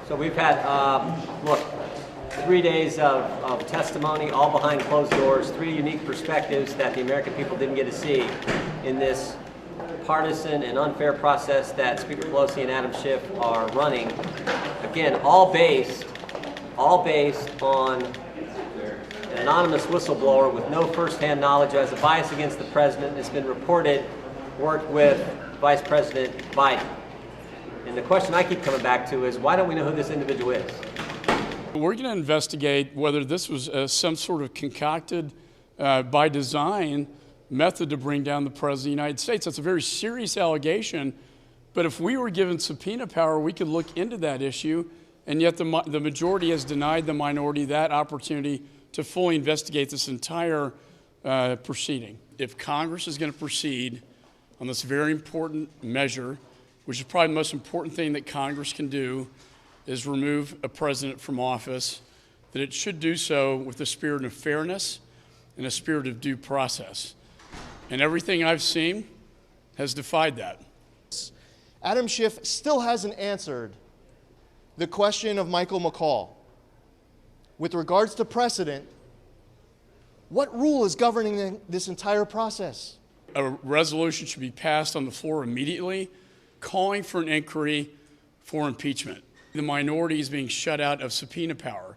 So we've had, look, 3 days of testimony, all behind closed doors, 3 unique perspectives that the American people didn't get to see in this partisan and unfair process that Speaker Pelosi and Adam Schiff are running. Again, all based on an anonymous whistleblower with no firsthand knowledge, who has a bias against the president, has been reported, worked with Vice President Biden. And the question I keep coming back to is, why don't we know who this individual is? We're going to investigate whether this was some sort of concocted, by design, method to bring down the President of the United States. That's a very serious allegation, but if we were given subpoena power, we could look into that issue, and yet the majority has denied the minority that opportunity to fully investigate this entire proceeding. If Congress is going to proceed on this very important measure, which is probably the most important thing that Congress can do, is remove a president from office, that it should do so with a spirit of fairness and a spirit of due process. And everything I've seen has defied that. Adam Schiff still hasn't answered the question of Michael McCall. With regards to precedent, what rule is governing this entire process? A resolution should be passed on the floor immediately, calling for an inquiry for impeachment. The minority is being shut out of subpoena power.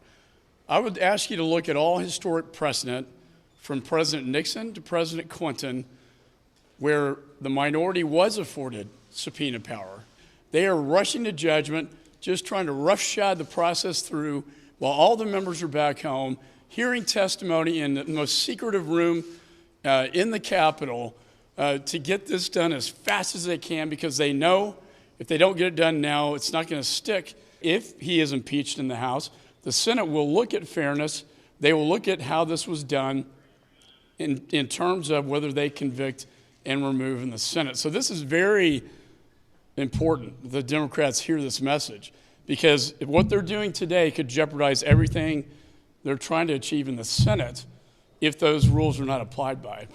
I would ask you to look at all historic precedent from President Nixon to President Clinton, where the minority was afforded subpoena power. They are rushing to judgment, just trying to roughshod the process through while all the members are back home, hearing testimony in the most secretive room in the Capitol to get this done as fast as they can, because they know if they don't get it done now, it's not going to stick. If he is impeached in the House, the Senate will look at fairness. They will look at how this was done in terms of whether they convict and remove in the Senate. So this is very important. The Democrats hear this message, because what they're doing today could jeopardize everything they're trying to achieve in the Senate if those rules are not applied by.